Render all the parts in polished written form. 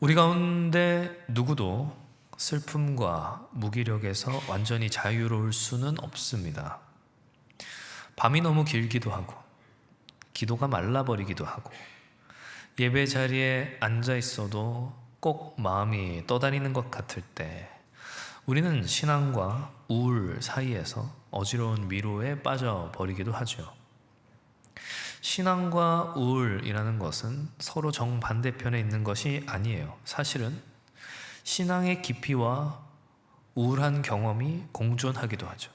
우리 가운데 누구도 슬픔과 무기력에서 완전히 자유로울 수는 없습니다. 밤이 너무 길기도 하고 기도가 말라버리기도 하고 예배 자리에 앉아 있어도 꼭 마음이 떠다니는 것 같을 때 우리는 신앙과 우울 사이에서 어지러운 미로에 빠져버리기도 하죠. 신앙과 우울이라는 것은 서로 정반대편에 있는 것이 아니에요. 사실은 신앙의 깊이와 우울한 경험이 공존하기도 하죠.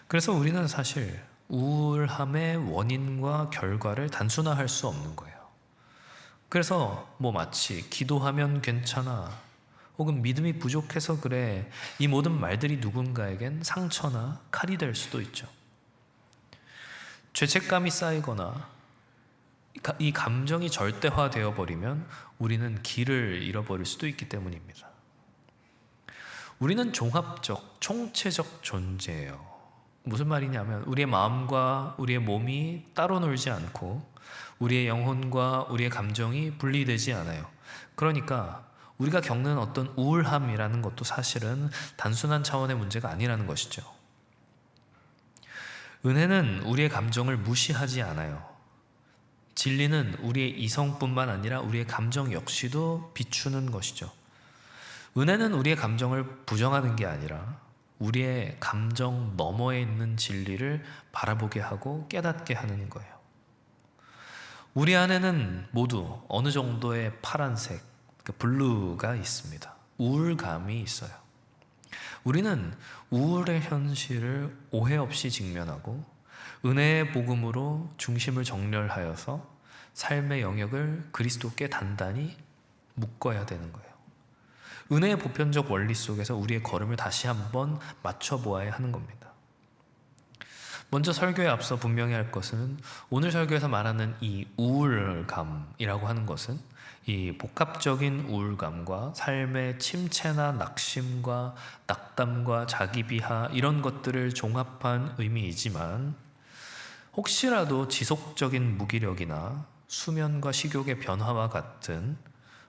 그래서 우리는 사실 우울함의 원인과 결과를 단순화할 수 없는 거예요. 그래서 마치 기도하면 괜찮아, 혹은 믿음이 부족해서 그래, 이 모든 말들이 누군가에겐 상처나 칼이 될 수도 있죠. 죄책감이 쌓이거나 이 감정이 절대화되어 버리면 우리는 길을 잃어버릴 수도 있기 때문입니다. 우리는 종합적, 총체적 존재예요. 무슨 말이냐면 우리의 마음과 우리의 몸이 따로 놀지 않고 우리의 영혼과 우리의 감정이 분리되지 않아요. 그러니까 우리가 겪는 어떤 우울함이라는 것도 사실은 단순한 차원의 문제가 아니라는 것이죠. 은혜는 우리의 감정을 무시하지 않아요. 진리는 우리의 이성뿐만 아니라 우리의 감정 역시도 비추는 것이죠. 은혜는 우리의 감정을 부정하는 게 아니라 우리의 감정 너머에 있는 진리를 바라보게 하고 깨닫게 하는 거예요. 우리 안에는 모두 어느 정도의 파란색, 블루가 있습니다. 우울감이 있어요. 우리는 우울의 현실을 오해 없이 직면하고 은혜의 복음으로 중심을 정렬하여서 삶의 영역을 그리스도께 단단히 묶어야 되는 거예요. 은혜의 보편적 원리 속에서 우리의 걸음을 다시 한번 맞춰보아야 하는 겁니다. 먼저 설교에 앞서 분명히 할 것은 오늘 설교에서 말하는 이 우울감이라고 하는 것은 이 복합적인 우울감과 삶의 침체나 낙심과 낙담과 자기비하 이런 것들을 종합한 의미이지만 혹시라도 지속적인 무기력이나 수면과 식욕의 변화와 같은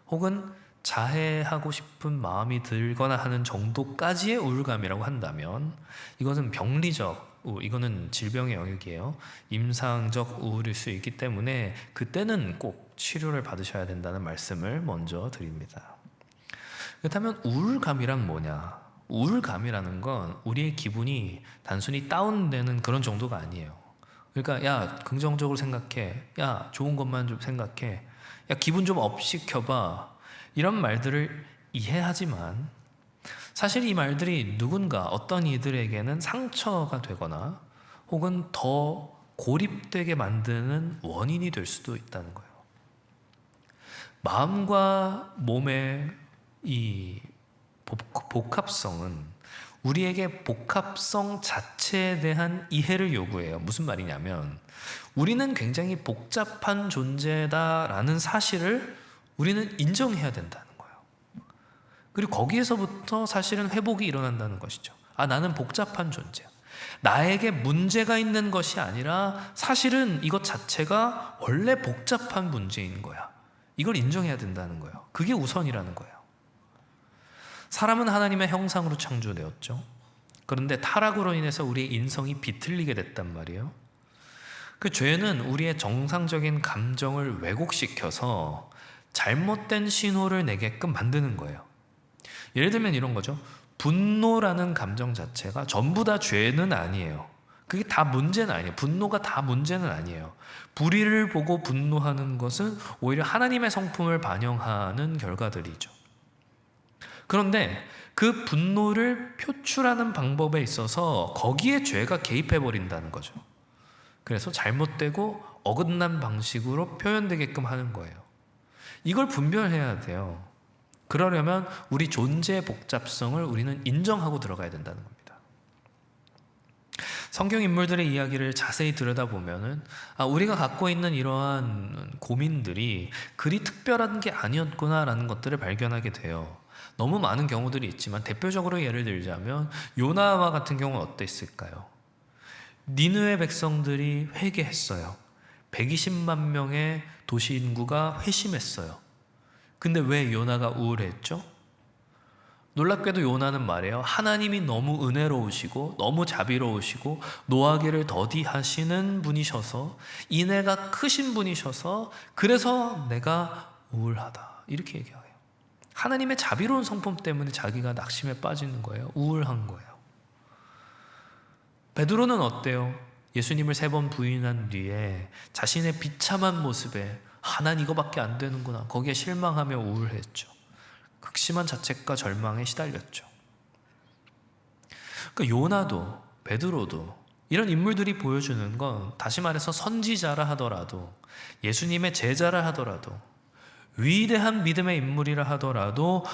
혹은 자해하고 싶은 마음이 들거나 하는 정도까지의 우울감이라고 한다면 이것은 병리적, 이거는 질병의 영역이에요. 임상적 우울일 수 있기 때문에 그때는 꼭 치료를 받으셔야 된다는 말씀을 먼저 드립니다. 그렇다면 우울감이란 뭐냐? 우울감이라는 건 우리의 기분이 단순히 다운되는 그런 정도가 아니에요. 그러니까 야 긍정적으로 생각해, 야 좋은 것만 좀 생각해, 야 기분 좀 업 시켜봐, 이런 말들을 이해하지만 사실 이 말들이 누군가 어떤 이들에게는 상처가 되거나 혹은 더 고립되게 만드는 원인이 될 수도 있다는 거예요. 마음과 몸의 이 복합성은 우리에게 복합성 자체에 대한 이해를 요구해요. 무슨 말이냐면 우리는 굉장히 복잡한 존재다라는 사실을 우리는 인정해야 된다는 거예요. 그리고 거기에서부터 사실은 회복이 일어난다는 것이죠. 나는 복잡한 존재야. 나에게 문제가 있는 것이 아니라 사실은 이것 자체가 원래 복잡한 문제인 거야. 이걸 인정해야 된다는 거예요. 그게 우선이라는 거예요. 사람은 하나님의 형상으로 창조되었죠. 그런데 타락으로 인해서 우리의 인성이 비틀리게 됐단 말이에요. 그 죄는 우리의 정상적인 감정을 왜곡시켜서 잘못된 신호를 내게끔 만드는 거예요. 예를 들면 이런 거죠. 분노라는 감정 자체가 전부 다 죄는 아니에요. 그게 다 문제는 아니에요. 분노가 다 문제는 아니에요. 불의를 보고 분노하는 것은 오히려 하나님의 성품을 반영하는 결과들이죠. 그런데 그 분노를 표출하는 방법에 있어서 거기에 죄가 개입해 버린다는 거죠. 그래서 잘못되고 어긋난 방식으로 표현되게끔 하는 거예요. 이걸 분별해야 돼요. 그러려면 우리 존재의 복잡성을 우리는 인정하고 들어가야 된다는 겁니다. 성경 인물들의 이야기를 자세히 들여다보면은 우리가 갖고 있는 이러한 고민들이 그리 특별한 게 아니었구나라는 것들을 발견하게 돼요. 너무 많은 경우들이 있지만 대표적으로 예를 들자면 요나와 같은 경우는 어땠을까요? 니느웨 백성들이 회개했어요. 120만 명의 도시 인구가 회심했어요. 근데 왜 요나가 우울했죠? 놀랍게도 요나는 말이에요. 하나님이 너무 은혜로우시고 너무 자비로우시고 노하기를 더디하시는 분이셔서 인애가 크신 분이셔서 그래서 내가 우울하다 이렇게 얘기해요. 하나님의 자비로운 성품 때문에 자기가 낙심에 빠지는 거예요. 우울한 거예요. 베드로는 어때요? 예수님을 3번 부인한 뒤에 자신의 비참한 모습에 난 이거밖에 안 되는구나 거기에 실망하며 우울했죠. 극심한 자책과 절망에 시달렸죠. 그러니까 요나도 베드로도 이런 인물들이 보여주는 건 다시 말해서 선지자라 하더라도 예수님의 제자라 하더라도 위대한 믿음의 인물이라 하더라도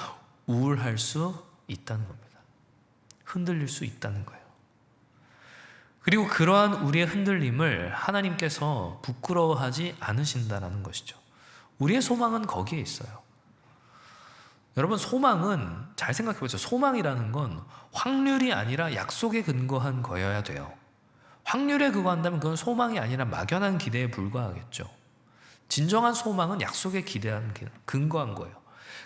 우울할 수 있다는 겁니다. 흔들릴 수 있다는 거예요. 그리고 그러한 우리의 흔들림을 하나님께서 부끄러워하지 않으신다는 것이죠. 우리의 소망은 거기에 있어요. 여러분, 소망은 잘 생각해 보세요. 소망이라는 건 확률이 아니라 약속에 근거한 거여야 돼요. 확률에 근거한다면 그건 소망이 아니라 막연한 기대에 불과하겠죠. 진정한 소망은 약속에 근거한 거예요.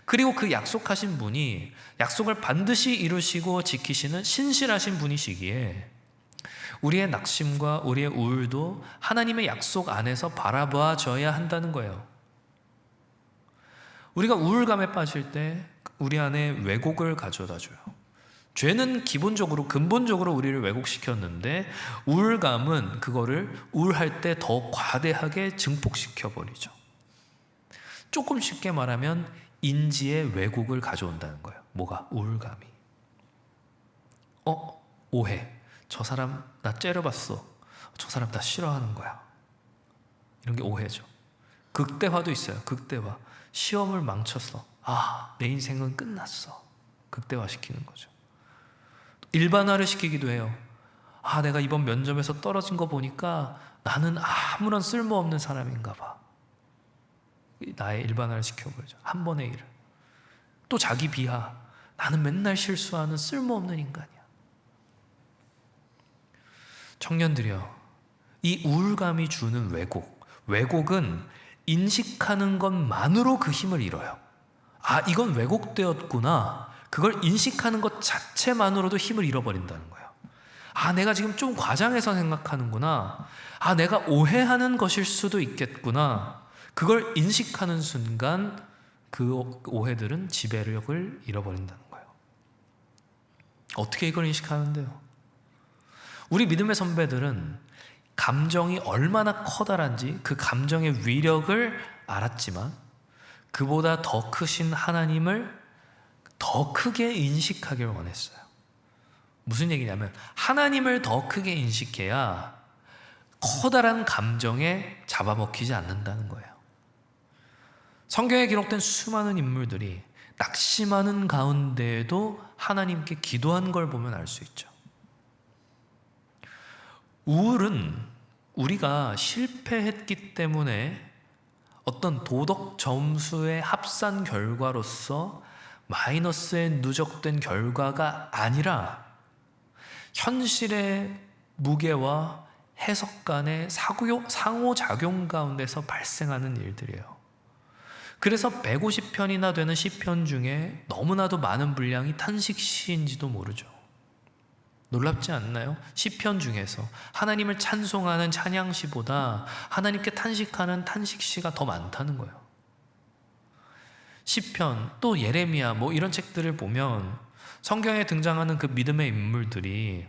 그리고 그 약속하신 분이 약속을 반드시 이루시고 지키시는 신실하신 분이시기에 우리의 낙심과 우리의 우울도 하나님의 약속 안에서 바라봐줘야 한다는 거예요. 우리가 우울감에 빠질 때 우리 안에 왜곡을 가져다 줘요. 죄는 기본적으로 근본적으로 우리를 왜곡시켰는데 우울감은 그거를 우울할 때 더 과대하게 증폭시켜 버리죠. 조금 쉽게 말하면 인지의 왜곡을 가져온다는 거예요. 뭐가? 우울감이. 오해. 저 사람 나 째려봤어. 저 사람 나 싫어하는 거야. 이런 게 오해죠. 극대화도 있어요. 극대화. 시험을 망쳤어. 내 인생은 끝났어. 극대화시키는 거죠. 일반화를 시키기도 해요. 내가 이번 면접에서 떨어진 거 보니까 나는 아무런 쓸모없는 사람인가 봐. 나의 일반화를 시켜버리죠. 한 번의 일을. 또 자기 비하. 나는 맨날 실수하는 쓸모없는 인간이야. 청년들이요, 이 우울감이 주는 왜곡은 인식하는 것만으로 그 힘을 잃어요. 이건 왜곡되었구나. 그걸 인식하는 것 자체만으로도 힘을 잃어버린다는 거예요. 내가 지금 좀 과장해서 생각하는구나. 내가 오해하는 것일 수도 있겠구나. 그걸 인식하는 순간 그 오해들은 지배력을 잃어버린다는 거예요. 어떻게 이걸 인식하는데요? 우리 믿음의 선배들은 감정이 얼마나 커다란지 그 감정의 위력을 알았지만 그보다 더 크신 하나님을 더 크게 인식하길 원했어요. 무슨 얘기냐면 하나님을 더 크게 인식해야 커다란 감정에 잡아먹히지 않는다는 거예요. 성경에 기록된 수많은 인물들이 낙심하는 가운데에도 하나님께 기도한 걸 보면 알 수 있죠. 우울은 우리가 실패했기 때문에 어떤 도덕 점수의 합산 결과로서 마이너스에 누적된 결과가 아니라 현실의 무게와 해석 간의 상호작용 가운데서 발생하는 일들이에요. 그래서 150편이나 되는 시편 중에 너무나도 많은 분량이 탄식시인지도 모르죠. 놀랍지 않나요? 시편 중에서 하나님을 찬송하는 찬양시보다 하나님께 탄식하는 탄식시가 더 많다는 거예요. 시편, 또 예레미야 이런 책들을 보면 성경에 등장하는 그 믿음의 인물들이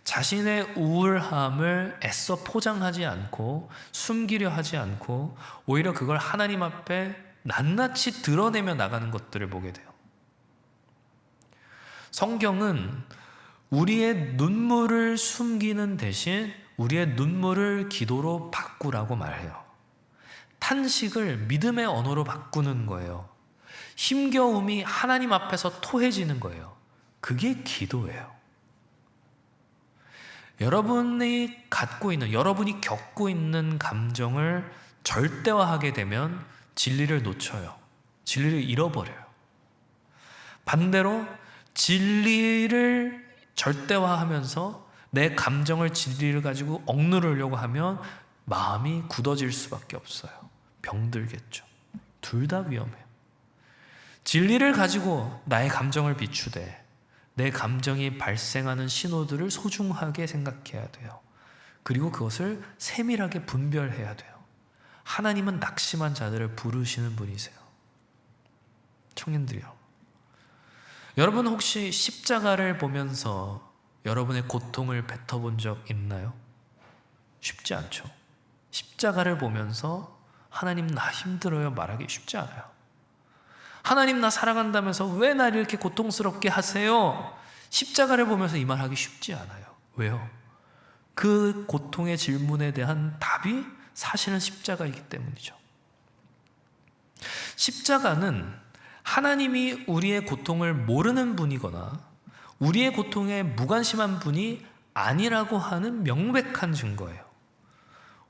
자신의 우울함을 애써 포장하지 않고 숨기려 하지 않고 오히려 그걸 하나님 앞에 낱낱이 드러내며 나가는 것들을 보게 돼요. 성경은 우리의 눈물을 숨기는 대신 우리의 눈물을 기도로 바꾸라고 말해요. 탄식을 믿음의 언어로 바꾸는 거예요. 힘겨움이 하나님 앞에서 토해지는 거예요. 그게 기도예요. 여러분이 겪고 있는 감정을 절대화하게 되면 진리를 놓쳐요. 진리를 잃어버려요. 반대로 진리를 절대화하면서 내 감정을 진리를 가지고 억누르려고 하면 마음이 굳어질 수밖에 없어요. 병들겠죠. 둘 다 위험해요. 진리를 가지고 나의 감정을 비추되 내 감정이 발생하는 신호들을 소중하게 생각해야 돼요. 그리고 그것을 세밀하게 분별해야 돼요. 하나님은 낙심한 자들을 부르시는 분이세요. 청년들이요, 여러분 혹시 십자가를 보면서 여러분의 고통을 뱉어본 적 있나요? 쉽지 않죠. 십자가를 보면서 하나님 나 힘들어요 말하기 쉽지 않아요. 하나님 나 사랑한다면서 왜 나를 이렇게 고통스럽게 하세요? 십자가를 보면서 이 말하기 쉽지 않아요. 왜요? 그 고통의 질문에 대한 답이 사실은 십자가이기 때문이죠. 십자가는 하나님이 우리의 고통을 모르는 분이거나 우리의 고통에 무관심한 분이 아니라고 하는 명백한 증거예요.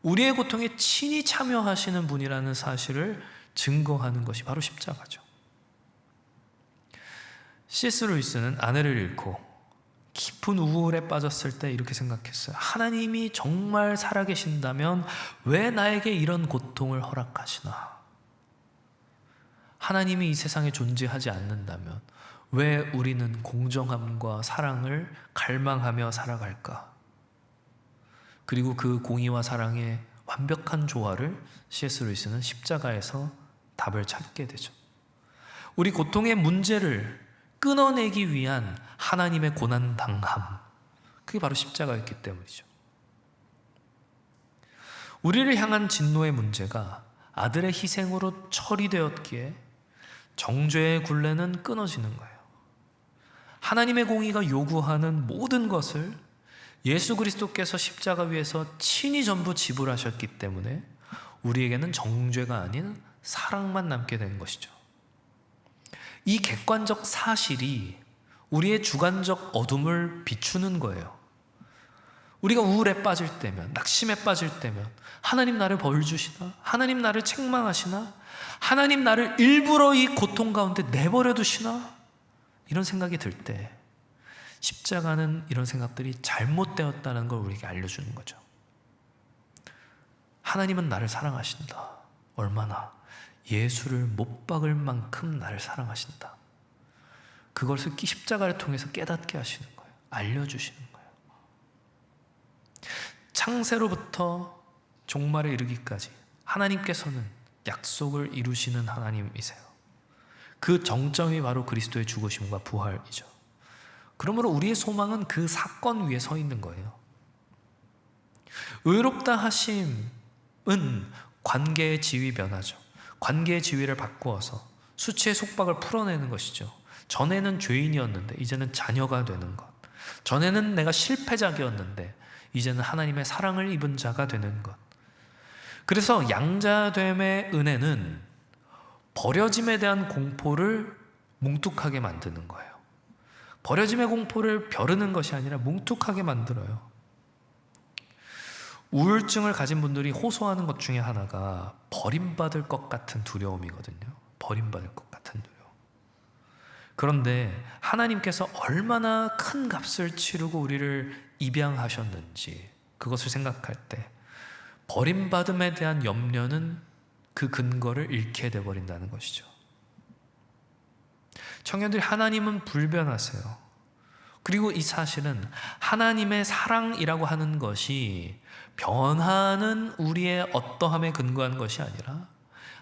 우리의 고통에 친히 참여하시는 분이라는 사실을 증거하는 것이 바로 십자가죠. C.S. 루이스는 아내를 잃고 깊은 우울에 빠졌을 때 이렇게 생각했어요. 하나님이 정말 살아계신다면 왜 나에게 이런 고통을 허락하시나? 하나님이 이 세상에 존재하지 않는다면 왜 우리는 공정함과 사랑을 갈망하며 살아갈까? 그리고 그 공의와 사랑의 완벽한 조화를 C.S. 루이스는 십자가에서 답을 찾게 되죠. 우리 고통의 문제를 끊어내기 위한 하나님의 고난당함, 그게 바로 십자가였기 때문이죠. 우리를 향한 진노의 문제가 아들의 희생으로 처리되었기에 정죄의 굴레는 끊어지는 거예요. 하나님의 공의가 요구하는 모든 것을 예수 그리스도께서 십자가 위에서 친히 전부 지불하셨기 때문에 우리에게는 정죄가 아닌 사랑만 남게 된 것이죠. 이 객관적 사실이 우리의 주관적 어둠을 비추는 거예요. 우리가 우울에 빠질 때면, 낙심에 빠질 때면 하나님 나를 벌 주시나? 하나님 나를 책망하시나? 하나님 나를 일부러 이 고통 가운데 내버려 두시나? 이런 생각이 들 때 십자가는 이런 생각들이 잘못되었다는 걸 우리에게 알려주는 거죠. 하나님은 나를 사랑하신다. 얼마나? 예수를 못 박을 만큼 나를 사랑하신다. 그것을 십자가를 통해서 깨닫게 하시는 거예요. 알려주시는 거예요. 창세로부터 종말에 이르기까지 하나님께서는 약속을 이루시는 하나님이세요. 그 정점이 바로 그리스도의 죽으심과 부활이죠. 그러므로 우리의 소망은 그 사건 위에 서 있는 거예요. 의롭다 하심은 관계의 지위 변화죠. 관계의 지위를 바꾸어서 수치의 속박을 풀어내는 것이죠. 전에는 죄인이었는데 이제는 자녀가 되는 것. 전에는 내가 실패자였는데 이제는 하나님의 사랑을 입은 자가 되는 것. 그래서 양자됨의 은혜는 버려짐에 대한 공포를 뭉툭하게 만드는 거예요. 버려짐의 공포를 벼르는 것이 아니라 뭉툭하게 만들어요. 우울증을 가진 분들이 호소하는 것 중에 하나가 버림받을 것 같은 두려움이거든요. 버림받을 것 같은 두려움. 그런데 하나님께서 얼마나 큰 값을 치르고 우리를 입양하셨는지 그것을 생각할 때 버림받음에 대한 염려는 그 근거를 잃게 되어버린다는 것이죠. 청년들이 하나님은 불변하세요. 그리고 이 사실은 하나님의 사랑이라고 하는 것이 변하는 우리의 어떠함에 근거한 것이 아니라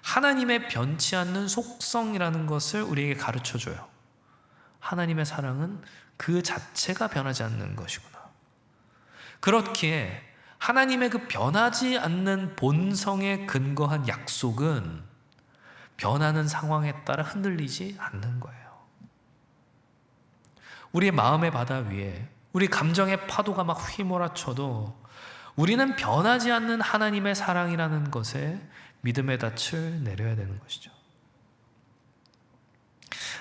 하나님의 변치 않는 속성이라는 것을 우리에게 가르쳐줘요. 하나님의 사랑은 그 자체가 변하지 않는 것이구나. 그렇기에 하나님의 그 변하지 않는 본성에 근거한 약속은 변하는 상황에 따라 흔들리지 않는 거예요. 우리의 마음의 바다 위에 우리 감정의 파도가 막 휘몰아쳐도 우리는 변하지 않는 하나님의 사랑이라는 것에 믿음의 닻을 내려야 되는 것이죠.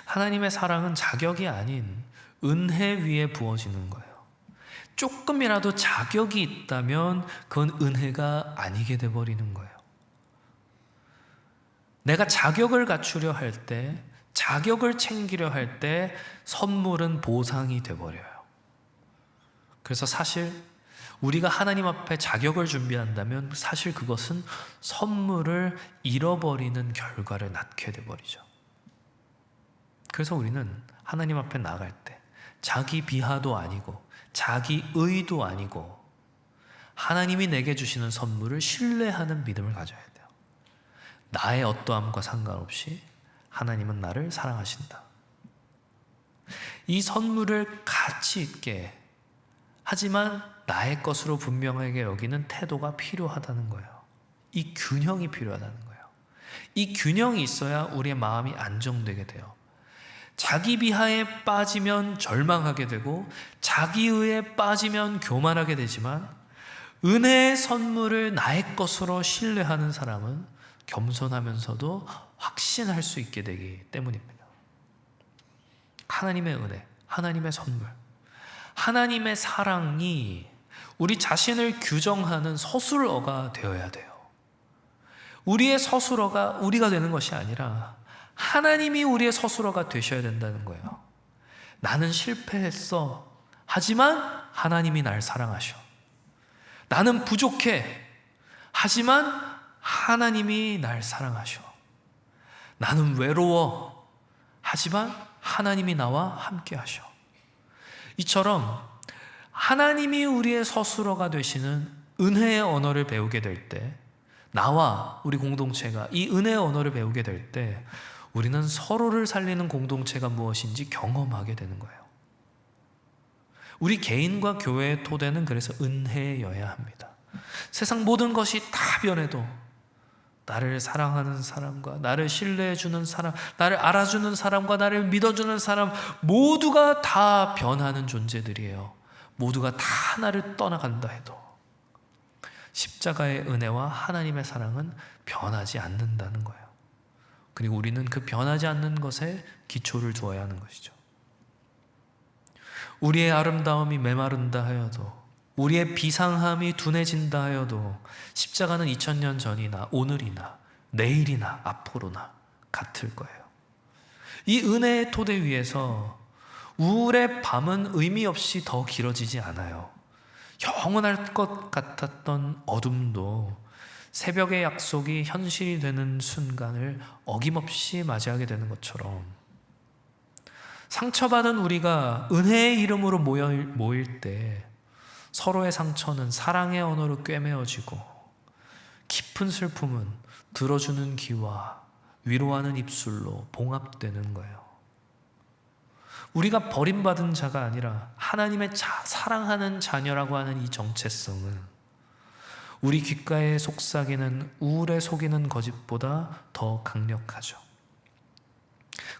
하나님의 사랑은 자격이 아닌 은혜 위에 부어지는 거예요. 조금이라도 자격이 있다면 그건 은혜가 아니게 돼버리는 거예요. 내가 자격을 갖추려 할 때, 자격을 챙기려 할 때 선물은 보상이 돼버려요. 그래서 사실 우리가 하나님 앞에 자격을 준비한다면 사실 그것은 선물을 잃어버리는 결과를 낳게 돼버리죠. 그래서 우리는 하나님 앞에 나갈 때 자기 비하도 아니고 자기 의도 아니고 하나님이 내게 주시는 선물을 신뢰하는 믿음을 가져야 돼요. 나의 어떠함과 상관없이 하나님은 나를 사랑하신다. 이 선물을 가치 있게 하지만 나의 것으로 분명하게 여기는 태도가 필요하다는 거예요. 이 균형이 필요하다는 거예요. 이 균형이 있어야 우리의 마음이 안정되게 돼요. 자기 비하에 빠지면 절망하게 되고 자기 의에 빠지면 교만하게 되지만 은혜의 선물을 나의 것으로 신뢰하는 사람은 겸손하면서도 확신할 수 있게 되기 때문입니다. 하나님의 은혜, 하나님의 선물, 하나님의 사랑이 우리 자신을 규정하는 서술어가 되어야 돼요. 우리의 서술어가 우리가 되는 것이 아니라 하나님이 우리의 서술어가 되셔야 된다는 거예요. 나는 실패했어. 하지만 하나님이 날 사랑하셔. 나는 부족해. 하지만 하나님이 날 사랑하셔. 나는 외로워. 하지만 하나님이 나와 함께 하셔. 이처럼 하나님이 우리의 서술어가 되시는 은혜의 언어를 배우게 될 때, 나와 우리 공동체가 이 은혜의 언어를 배우게 될 때 우리는 서로를 살리는 공동체가 무엇인지 경험하게 되는 거예요. 우리 개인과 교회의 토대는 그래서 은혜여야 합니다. 세상 모든 것이 다 변해도 나를 사랑하는 사람과 나를 신뢰해주는 사람, 나를 알아주는 사람과 나를 믿어주는 사람 모두가 다 변하는 존재들이에요. 모두가 다 나를 떠나간다 해도 십자가의 은혜와 하나님의 사랑은 변하지 않는다는 거예요. 그리고 우리는 그 변하지 않는 것에 기초를 두어야 하는 것이죠. 우리의 아름다움이 메마른다 하여도, 우리의 비상함이 둔해진다 하여도 십자가는 2000년 전이나 오늘이나 내일이나 앞으로나 같을 거예요. 이 은혜의 토대 위에서 우울의 밤은 의미 없이 더 길어지지 않아요. 영원할 것 같았던 어둠도 새벽의 약속이 현실이 되는 순간을 어김없이 맞이하게 되는 것처럼 상처받은 우리가 은혜의 이름으로 모일 때 서로의 상처는 사랑의 언어로 꿰매어지고 깊은 슬픔은 들어주는 귀와 위로하는 입술로 봉합되는 거예요. 우리가 버림받은 자가 아니라 하나님의 사랑하는 자녀라고 하는 이 정체성은 우리 귓가에 속삭이는 우울에 속이는 거짓보다 더 강력하죠.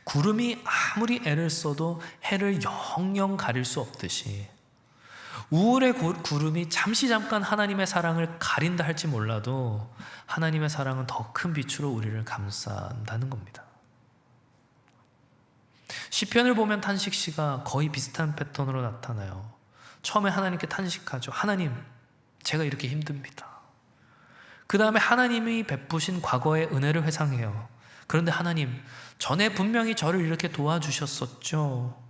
구름이 아무리 애를 써도 해를 영영 가릴 수 없듯이 우울의 구름이 잠깐 하나님의 사랑을 가린다 할지 몰라도 하나님의 사랑은 더 큰 빛으로 우리를 감싼다는 겁니다. 시편을 보면 탄식시가 거의 비슷한 패턴으로 나타나요. 처음에 하나님께 탄식하죠. 하나님, 제가 이렇게 힘듭니다. 그 다음에 하나님이 베푸신 과거의 은혜를 회상해요. 그런데 하나님, 전에 분명히 저를 이렇게 도와주셨었죠.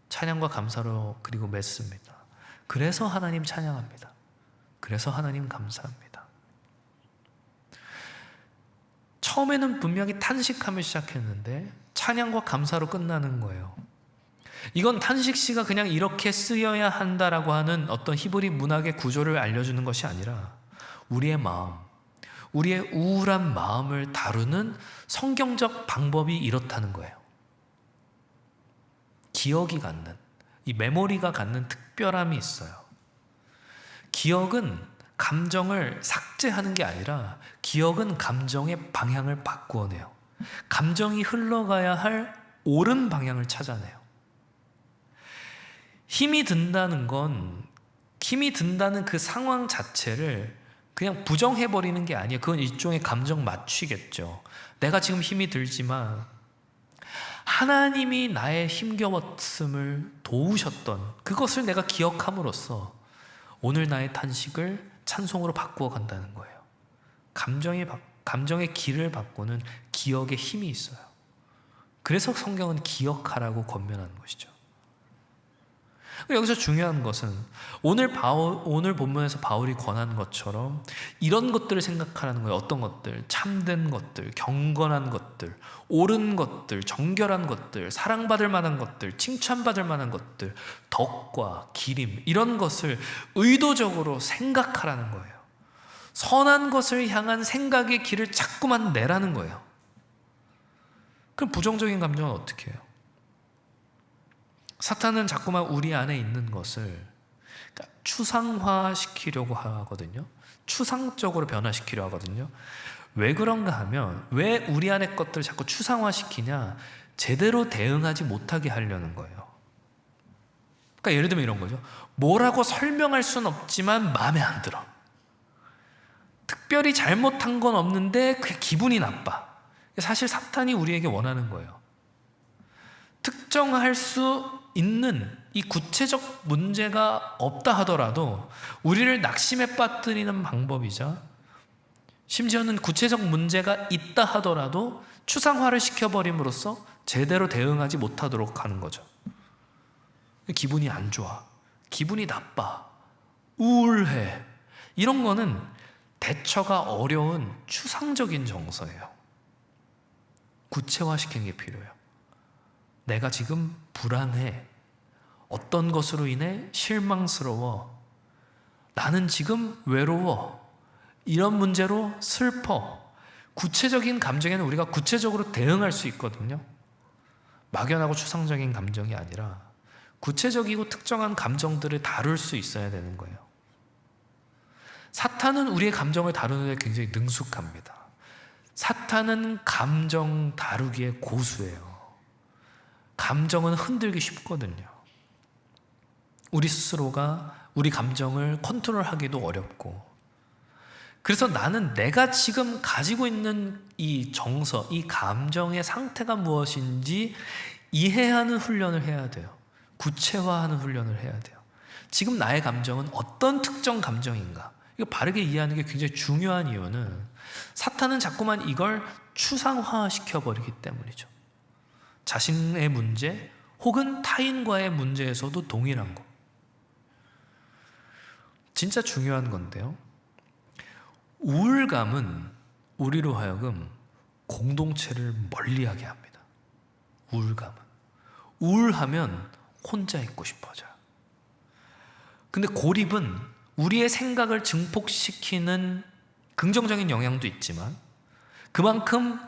찬양과 감사로 그리고 맺습니다. 그래서 하나님 찬양합니다. 그래서 하나님 감사합니다. 처음에는 분명히 탄식하며 시작했는데 찬양과 감사로 끝나는 거예요. 이건 탄식시가 그냥 이렇게 쓰여야 한다라고 하는 어떤 히브리 문학의 구조를 알려주는 것이 아니라 우리의 마음, 우리의 우울한 마음을 다루는 성경적 방법이 이렇다는 거예요. 기억이 갖는, 이 메모리가 갖는 특별함이 있어요. 기억은 감정을 삭제하는 게 아니라 기억은 감정의 방향을 바꾸어내요. 감정이 흘러가야 할 옳은 방향을 찾아내요. 힘이 든다는 그 상황 자체를 그냥 부정해버리는 게 아니에요. 그건 일종의 감정 맞추기겠죠. 내가 지금 힘이 들지만 하나님이 나의 힘겨웠음을 도우셨던 그것을 내가 기억함으로써 오늘 나의 탄식을 찬송으로 바꾸어 간다는 거예요. 감정의 길을 바꾸는 기억의 힘이 있어요. 그래서 성경은 기억하라고 권면하는 것이죠. 여기서 중요한 것은 오늘 본문에서 바울이 권한 것처럼 이런 것들을 생각하라는 거예요. 어떤 것들? 참된 것들, 경건한 것들, 옳은 것들, 정결한 것들, 사랑받을 만한 것들, 칭찬받을 만한 것들, 덕과 기림, 이런 것을 의도적으로 생각하라는 거예요. 선한 것을 향한 생각의 길을 자꾸만 내라는 거예요. 그럼 부정적인 감정은 어떻게 해요? 사탄은 자꾸만 우리 안에 있는 것을 추상화시키려고 하거든요. 추상적으로 변화시키려 하거든요. 왜 그런가 하면, 왜 우리 안의 것들을 자꾸 추상화시키냐? 제대로 대응하지 못하게 하려는 거예요. 그러니까 예를 들면 이런 거죠. 뭐라고 설명할 수는 없지만 마음에 안 들어. 특별히 잘못한 건 없는데 그게 기분이 나빠. 사실 사탄이 우리에게 원하는 거예요. 특정할 수 있는 이 구체적 문제가 없다 하더라도 우리를 낙심에 빠뜨리는 방법이자, 심지어는 구체적 문제가 있다 하더라도 추상화를 시켜버림으로써 제대로 대응하지 못하도록 하는 거죠. 기분이 안 좋아, 기분이 나빠, 우울해, 이런 거는 대처가 어려운 추상적인 정서예요. 구체화시키는 게 필요해요. 내가 지금 불안해. 어떤 것으로 인해 실망스러워. 나는 지금 외로워. 이런 문제로 슬퍼. 구체적인 감정에는 우리가 구체적으로 대응할 수 있거든요. 막연하고 추상적인 감정이 아니라 구체적이고 특정한 감정들을 다룰 수 있어야 되는 거예요. 사탄은 우리의 감정을 다루는 데 굉장히 능숙합니다. 사탄은 감정 다루기에 고수예요. 감정은 흔들기 쉽거든요. 우리 스스로가 우리 감정을 컨트롤하기도 어렵고, 그래서 나는 내가 지금 가지고 있는 이 정서, 이 감정의 상태가 무엇인지 이해하는 훈련을 해야 돼요. 구체화하는 훈련을 해야 돼요. 지금 나의 감정은 어떤 특정 감정인가? 이거 바르게 이해하는 게 굉장히 중요한 이유는 사탄은 자꾸만 이걸 추상화시켜버리기 때문이죠. 자신의 문제 혹은 타인과의 문제에서도 동일한 거. 진짜 중요한 건데요. 우울감은 우리로 하여금 공동체를 멀리하게 합니다. 우울감은. 우울하면 혼자 있고 싶어져요. 근데 고립은 우리의 생각을 증폭시키는 긍정적인 영향도 있지만 그만큼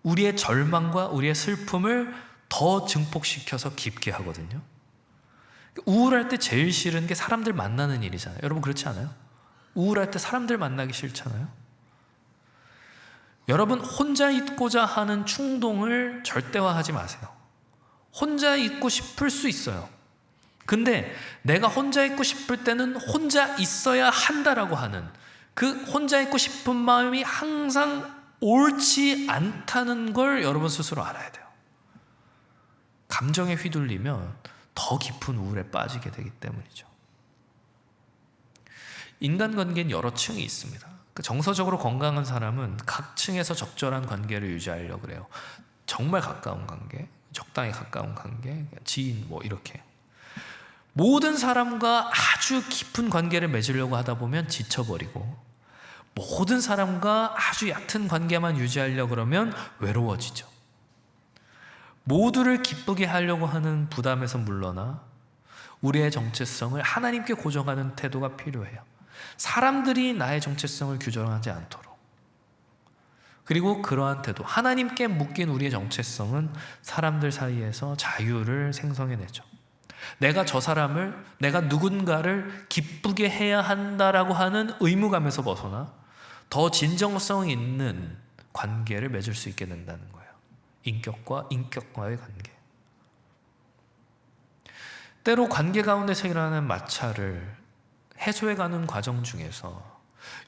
우리의 절망과 우리의 슬픔을 더 증폭시켜서 깊게 하거든요. 우울할 때 제일 싫은 게 사람들 만나는 일이잖아요. 여러분 그렇지 않아요? 우울할 때 사람들 만나기 싫잖아요. 여러분 혼자 있고자 하는 충동을 절대화하지 마세요. 혼자 있고 싶을 수 있어요. 근데 내가 혼자 있고 싶을 때는 혼자 있어야 한다라고 하는 그 혼자 있고 싶은 마음이 항상 옳지 않다는 걸 여러분 스스로 알아야 돼요. 감정에 휘둘리면 더 깊은 우울에 빠지게 되기 때문이죠. 인간관계는 여러 층이 있습니다. 정서적으로 건강한 사람은 각 층에서 적절한 관계를 유지하려고 그래요. 정말 가까운 관계, 적당히 가까운 관계, 지인 뭐 이렇게. 모든 사람과 아주 깊은 관계를 맺으려고 하다 보면 지쳐버리고, 모든 사람과 아주 얕은 관계만 유지하려고 그러면 외로워지죠. 모두를 기쁘게 하려고 하는 부담에서 물러나 우리의 정체성을 하나님께 고정하는 태도가 필요해요. 사람들이 나의 정체성을 규정하지 않도록. 그리고 그러한 태도, 하나님께 묶인 우리의 정체성은 사람들 사이에서 자유를 생성해내죠. 내가 저 사람을, 내가 누군가를 기쁘게 해야 한다라고 하는 의무감에서 벗어나 더 진정성 있는 관계를 맺을 수 있게 된다는 거예요. 인격과 인격과의 관계. 때로 관계 가운데서 일어나는 마찰을 해소해가는 과정 중에서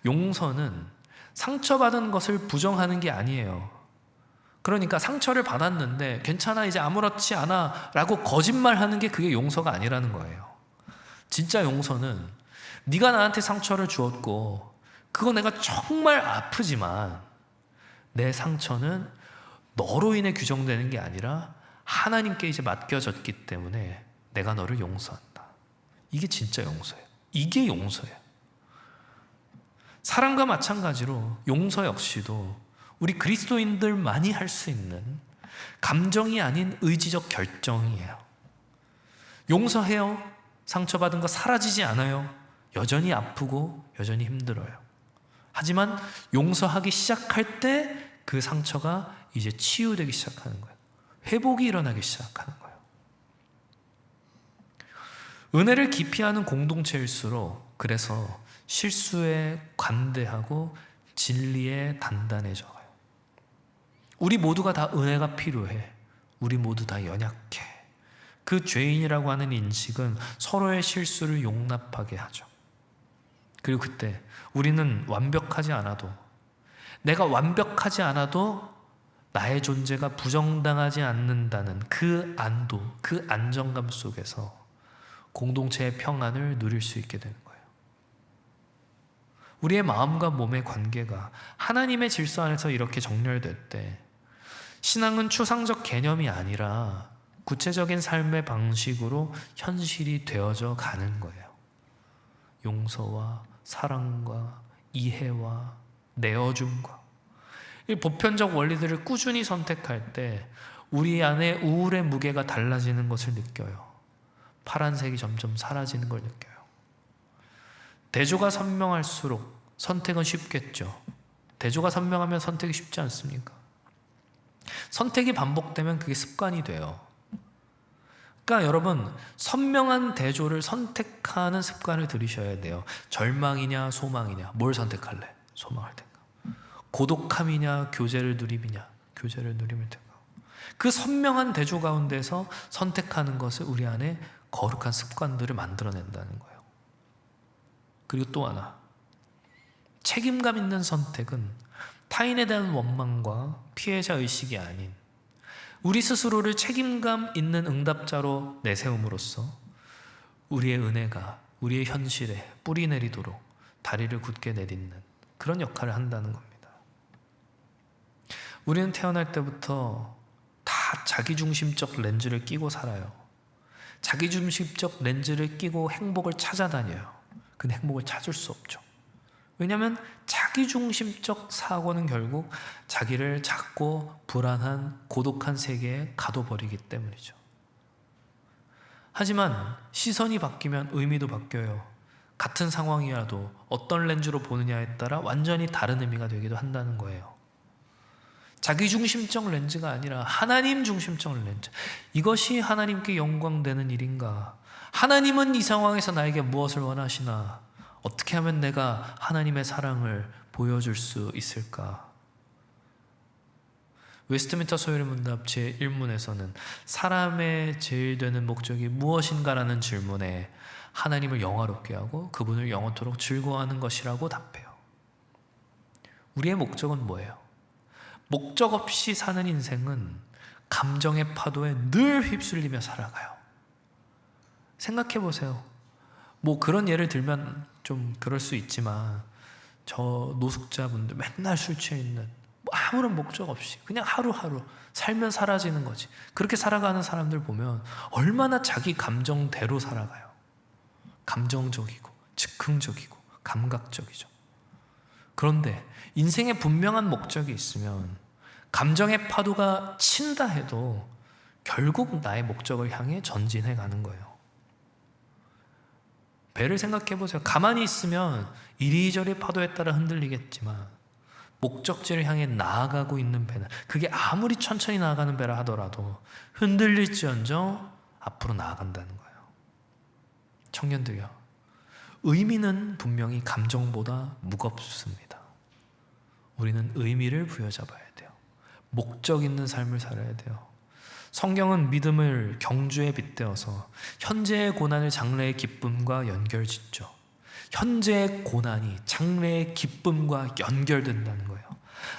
용서는 상처받은 것을 부정하는 게 아니에요. 그러니까 상처를 받았는데 괜찮아, 이제 아무렇지 않아 라고 거짓말하는 게 그게 용서가 아니라는 거예요. 진짜 용서는 네가 나한테 상처를 주었고 그거 내가 정말 아프지만 내 상처는 너로 인해 규정되는 게 아니라 하나님께 이제 맡겨졌기 때문에 내가 너를 용서한다. 이게 진짜 용서예요. 이게 용서예요. 사랑과 마찬가지로 용서 역시도 우리 그리스도인들만이 할 수 있는 감정이 아닌 의지적 결정이에요. 용서해요. 상처받은 거 사라지지 않아요. 여전히 아프고 여전히 힘들어요. 하지만 용서하기 시작할 때 그 상처가 이제 치유되기 시작하는 거예요. 회복이 일어나기 시작하는 거예요. 은혜를 깊이 하는 공동체일수록 그래서 실수에 관대하고 진리에 단단해져요. 우리 모두가 다 은혜가 필요해. 우리 모두 다 연약해. 그 죄인이라고 하는 인식은 서로의 실수를 용납하게 하죠. 그리고 그때 우리는 완벽하지 않아도, 내가 완벽하지 않아도 나의 존재가 부정당하지 않는다는 그 안도, 그 안정감 속에서 공동체의 평안을 누릴 수 있게 되는 거예요. 우리의 마음과 몸의 관계가 하나님의 질서 안에서 이렇게 정렬될 때 신앙은 추상적 개념이 아니라 구체적인 삶의 방식으로 현실이 되어져 가는 거예요. 용서와 사랑과 이해와 내어줌과 이 보편적 원리들을 꾸준히 선택할 때 우리 안에 우울의 무게가 달라지는 것을 느껴요. 파란색이 점점 사라지는 걸 느껴요. 대조가 선명할수록 선택은 쉽겠죠. 대조가 선명하면 선택이 쉽지 않습니까? 선택이 반복되면 그게 습관이 돼요. 그러니까 여러분, 선명한 대조를 선택하는 습관을 들이셔야 돼요. 절망이냐 소망이냐, 뭘 선택할래? 소망할 텐가. 고독함이냐 교제를 누림이냐, 교제를 누림을 텐가. 그 선명한 대조 가운데서 선택하는 것을 우리 안에 거룩한 습관들을 만들어낸다는 거예요. 그리고 또 하나, 책임감 있는 선택은 타인에 대한 원망과 피해자 의식이 아닌 우리 스스로를 책임감 있는 응답자로 내세움으로써 우리의 은혜가 우리의 현실에 뿌리 내리도록 다리를 굳게 내딛는 그런 역할을 한다는 겁니다. 우리는 태어날 때부터 다 자기중심적 렌즈를 끼고 살아요. 자기중심적 렌즈를 끼고 행복을 찾아다녀요. 근데 행복을 찾을 수 없죠. 왜냐하면 자기중심적 사고는 결국 자기를 작고 불안한 고독한 세계에 가둬버리기 때문이죠. 하지만 시선이 바뀌면 의미도 바뀌어요. 같은 상황이라도 어떤 렌즈로 보느냐에 따라 완전히 다른 의미가 되기도 한다는 거예요. 자기중심적 렌즈가 아니라 하나님 중심적 렌즈. 이것이 하나님께 영광되는 일인가? 하나님은 이 상황에서 나에게 무엇을 원하시나? 어떻게 하면 내가 하나님의 사랑을 보여줄 수 있을까? 웨스트민스터 소요리 문답 제1문에서는 사람의 제일 되는 목적이 무엇인가라는 질문에 하나님을 영화롭게 하고 그분을 영원토록 즐거워하는 것이라고 답해요. 우리의 목적은 뭐예요? 목적 없이 사는 인생은 감정의 파도에 늘 휩쓸리며 살아가요. 생각해 보세요. 뭐 그런 예를 들면 좀 그럴 수 있지만 저 노숙자분들 맨날 술 취해 있는 뭐 아무런 목적 없이 그냥 하루하루 살면 사라지는 거지. 그렇게 살아가는 사람들 보면 얼마나 자기 감정대로 살아가요. 감정적이고 즉흥적이고 감각적이죠. 그런데 인생에 분명한 목적이 있으면 감정의 파도가 친다 해도 결국 나의 목적을 향해 전진해 가는 거예요. 배를 생각해 보세요. 가만히 있으면 이리저리 파도에 따라 흔들리겠지만 목적지를 향해 나아가고 있는 배는 그게 아무리 천천히 나아가는 배라 하더라도 흔들릴지언정 앞으로 나아간다는 거예요. 청년들이요, 의미는 분명히 감정보다 무겁습니다. 우리는 의미를 부여잡아야 돼요. 목적 있는 삶을 살아야 돼요. 성경은 믿음을 경주에 빗대어서 현재의 고난을 장래의 기쁨과 연결짓죠. 현재의 고난이 장래의 기쁨과 연결된다는 거예요.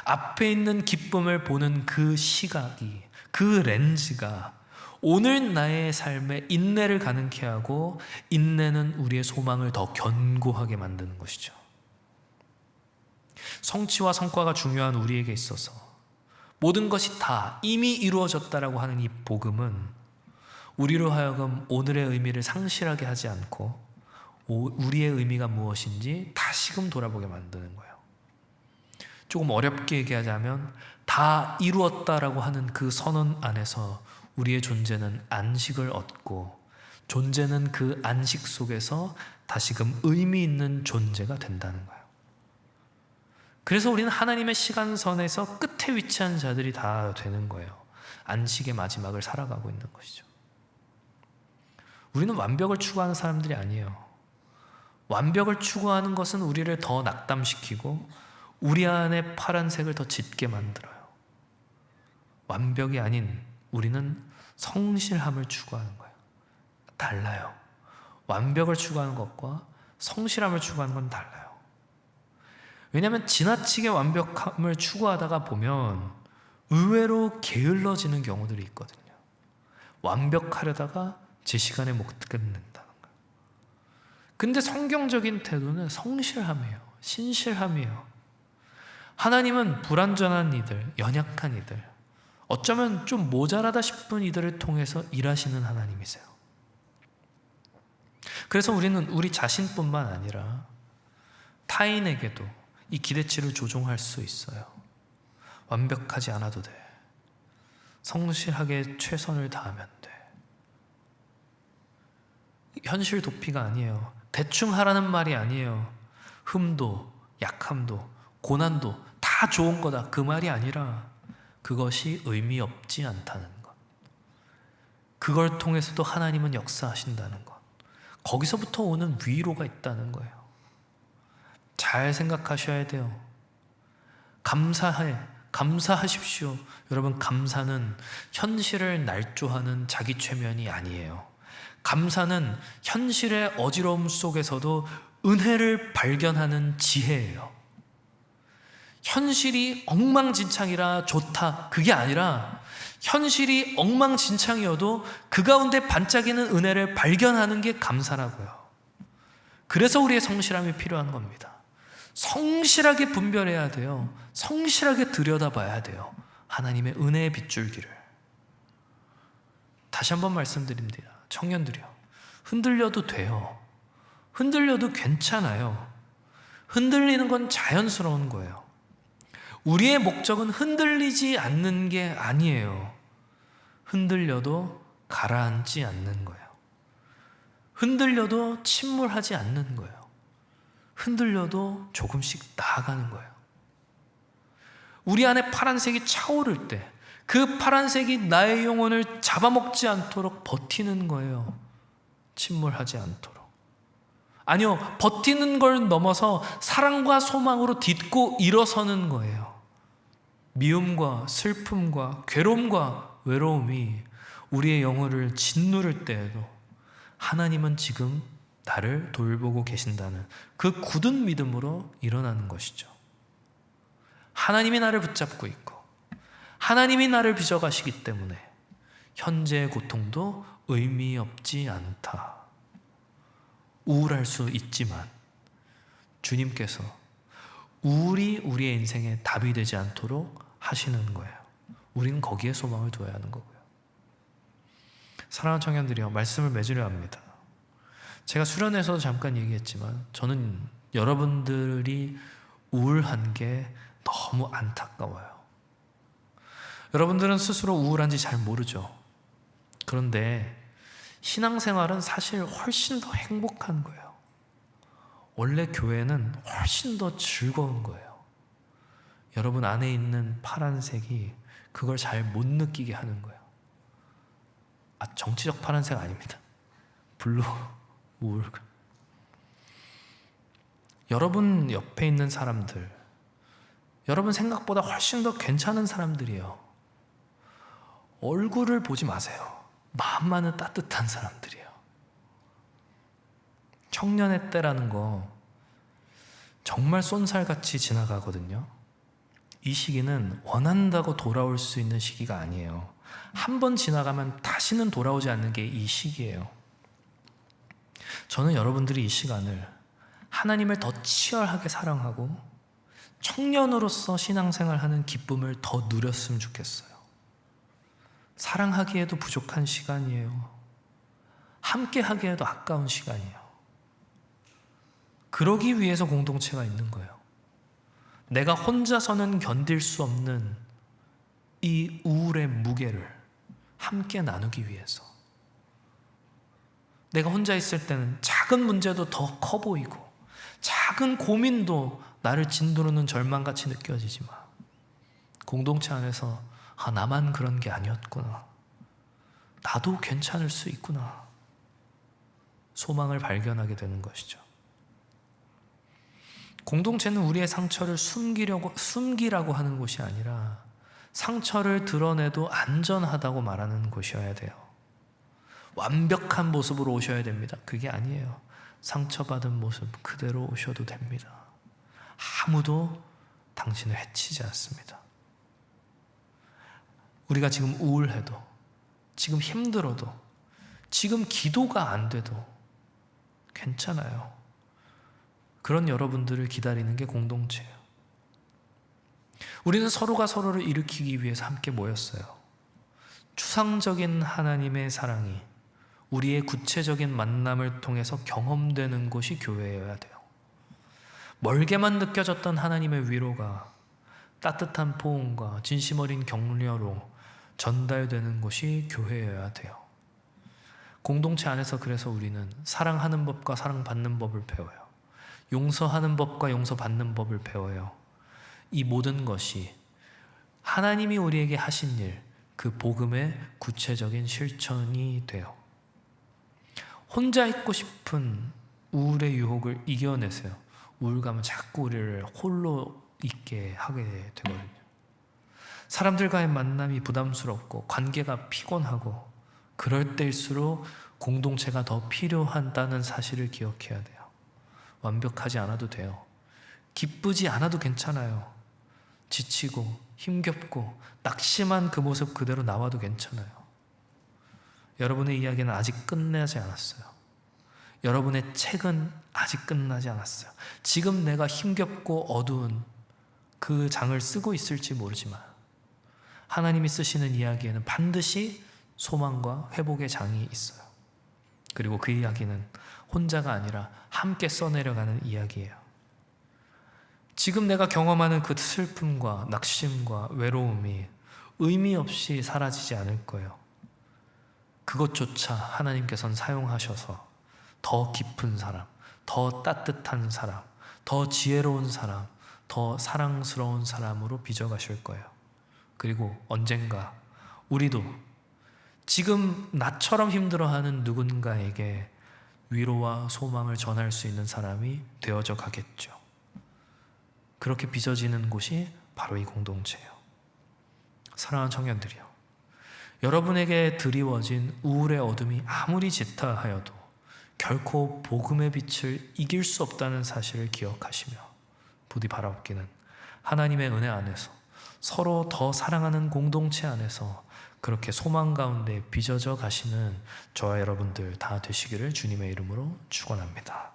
앞에 있는 기쁨을 보는 그 시각이, 그 렌즈가 오늘 나의 삶에 인내를 가능케 하고 인내는 우리의 소망을 더 견고하게 만드는 것이죠. 성취와 성과가 중요한 우리에게 있어서 모든 것이 다 이미 이루어졌다라고 하는 이 복음은 우리로 하여금 오늘의 의미를 상실하게 하지 않고 우리의 의미가 무엇인지 다시금 돌아보게 만드는 거예요. 조금 어렵게 얘기하자면 다 이루었다라고 하는 그 선언 안에서 우리의 존재는 안식을 얻고, 존재는 그 안식 속에서 다시금 의미 있는 존재가 된다는 거예요. 그래서 우리는 하나님의 시간선에서 끝에 위치한 자들이 다 되는 거예요. 안식의 마지막을 살아가고 있는 것이죠. 우리는 완벽을 추구하는 사람들이 아니에요. 완벽을 추구하는 것은 우리를 더 낙담시키고 우리 안에 파란색을 더 짙게 만들어요. 완벽이 아닌 우리는 성실함을 추구하는 거예요. 달라요. 완벽을 추구하는 것과 성실함을 추구하는 건 달라요. 왜냐하면 지나치게 완벽함을 추구하다가 보면 의외로 게을러지는 경우들이 있거든요. 완벽하려다가 제 시간에 못 듣는다는 거예요. 근데 성경적인 태도는 성실함이에요. 신실함이에요. 하나님은 불완전한 이들, 연약한 이들, 어쩌면 좀 모자라다 싶은 이들을 통해서 일하시는 하나님이세요. 그래서 우리는 우리 자신뿐만 아니라 타인에게도 이 기대치를 조종할 수 있어요. 완벽하지 않아도 돼. 성실하게 최선을 다하면 돼. 현실 도피가 아니에요. 대충 하라는 말이 아니에요. 흠도, 약함도, 고난도 다 좋은 거다, 그 말이 아니라 그것이 의미 없지 않다는 것. 그걸 통해서도 하나님은 역사하신다는 것. 거기서부터 오는 위로가 있다는 거예요. 잘 생각하셔야 돼요. 감사하십시오. 여러분, 감사는 현실을 날조하는 자기 최면이 아니에요. 감사는 현실의 어지러움 속에서도 은혜를 발견하는 지혜예요. 현실이 엉망진창이라 좋다, 그게 아니라 현실이 엉망진창이어도 그 가운데 반짝이는 은혜를 발견하는 게 감사라고요. 그래서 우리의 성실함이 필요한 겁니다. 성실하게 분별해야 돼요. 성실하게 들여다봐야 돼요. 하나님의 은혜의 빗줄기를. 다시 한번 말씀드립니다. 청년들이요, 흔들려도 돼요. 흔들려도 괜찮아요. 흔들리는 건 자연스러운 거예요. 우리의 목적은 흔들리지 않는 게 아니에요. 흔들려도 가라앉지 않는 거예요. 흔들려도 침몰하지 않는 거예요. 흔들려도 조금씩 나아가는 거예요. 우리 안에 파란색이 차오를 때 그 파란색이 나의 영혼을 잡아먹지 않도록 버티는 거예요. 침몰하지 않도록. 아니요, 버티는 걸 넘어서 사랑과 소망으로 딛고 일어서는 거예요. 미움과 슬픔과 괴로움과 외로움이 우리의 영혼을 짓누를 때에도 하나님은 지금 나를 돌보고 계신다는 그 굳은 믿음으로 일어나는 것이죠. 하나님이 나를 붙잡고 있고 하나님이 나를 빚어가시기 때문에 현재의 고통도 의미 없지 않다. 우울할 수 있지만 주님께서 우리의 인생에 답이 되지 않도록 하시는 거예요. 우리는 거기에 소망을 두어야 하는 거고요. 사랑하는 청년들이요, 말씀을 맺으려 합니다. 제가 수련회에서도 잠깐 얘기했지만 저는 여러분들이 우울한 게 너무 안타까워요. 여러분들은 스스로 우울한지 잘 모르죠. 그런데 신앙생활은 사실 훨씬 더 행복한 거예요. 원래 교회는 훨씬 더 즐거운 거예요. 여러분 안에 있는 파란색이 그걸 잘 못 느끼게 하는 거예요. 정치적 파란색 아닙니다. 블루, 우울. 여러분 옆에 있는 사람들, 여러분 생각보다 훨씬 더 괜찮은 사람들이에요. 얼굴을 보지 마세요. 마음만은 따뜻한 사람들이에요. 청년의 때라는 거 정말 쏜살같이 지나가거든요. 이 시기는 원한다고 돌아올 수 있는 시기가 아니에요. 한 번 지나가면 다시는 돌아오지 않는 게 이 시기예요. 저는 여러분들이 이 시간을 하나님을 더 치열하게 사랑하고 청년으로서 신앙생활하는 기쁨을 더 누렸으면 좋겠어요. 사랑하기에도 부족한 시간이에요. 함께 하기에도 아까운 시간이에요. 그러기 위해서 공동체가 있는 거예요. 내가 혼자서는 견딜 수 없는 이 우울의 무게를 함께 나누기 위해서. 내가 혼자 있을 때는 작은 문제도 더 커 보이고 작은 고민도 나를 짓누르는 절망같이 느껴지지만 공동체 안에서 나만 그런 게 아니었구나, 나도 괜찮을 수 있구나, 소망을 발견하게 되는 것이죠. 공동체는 우리의 상처를 숨기라고 하는 곳이 아니라 상처를 드러내도 안전하다고 말하는 곳이어야 돼요. 완벽한 모습으로 오셔야 됩니다. 그게 아니에요. 상처받은 모습 그대로 오셔도 됩니다. 아무도 당신을 해치지 않습니다. 우리가 지금 우울해도, 지금 힘들어도, 지금 기도가 안 돼도 괜찮아요. 그런 여러분들을 기다리는 게 공동체예요. 우리는 서로가 서로를 일으키기 위해서 함께 모였어요. 추상적인 하나님의 사랑이 우리의 구체적인 만남을 통해서 경험되는 곳이 교회여야 돼요. 멀게만 느껴졌던 하나님의 위로가 따뜻한 포옹과 진심 어린 격려로 전달되는 곳이 교회여야 돼요. 공동체 안에서 그래서 우리는 사랑하는 법과 사랑받는 법을 배워요. 용서하는 법과 용서받는 법을 배워요. 이 모든 것이 하나님이 우리에게 하신 일, 그 복음의 구체적인 실천이 돼요. 혼자 있고 싶은 우울의 유혹을 이겨내세요. 우울감은 자꾸 우리를 홀로 있게 하게 되거든요. 사람들과의 만남이 부담스럽고 관계가 피곤하고 그럴 때일수록 공동체가 더 필요하다는 사실을 기억해야 돼요. 완벽하지 않아도 돼요. 기쁘지 않아도 괜찮아요. 지치고 힘겹고 낙심한 그 모습 그대로 나와도 괜찮아요. 여러분의 이야기는 아직 끝나지 않았어요. 여러분의 책은 아직 끝나지 않았어요. 지금 내가 힘겹고 어두운 그 장을 쓰고 있을지 모르지만 하나님이 쓰시는 이야기에는 반드시 소망과 회복의 장이 있어요. 그리고 그 이야기는 혼자가 아니라 함께 써내려가는 이야기예요. 지금 내가 경험하는 그 슬픔과 낙심과 외로움이 의미 없이 사라지지 않을 거예요. 그것조차 하나님께서는 사용하셔서 더 깊은 사람, 더 따뜻한 사람, 더 지혜로운 사람, 더 사랑스러운 사람으로 빚어가실 거예요. 그리고 언젠가 우리도 지금 나처럼 힘들어하는 누군가에게 위로와 소망을 전할 수 있는 사람이 되어져 가겠죠. 그렇게 빚어지는 곳이 바로 이 공동체예요. 사랑하는 청년들이요, 여러분에게 드리워진 우울의 어둠이 아무리 짙다 하여도 결코 복음의 빛을 이길 수 없다는 사실을 기억하시며 부디 바라옵기는 하나님의 은혜 안에서 서로 더 사랑하는 공동체 안에서 그렇게 소망 가운데 빚어져 가시는 저와 여러분들 다 되시기를 주님의 이름으로 축원합니다.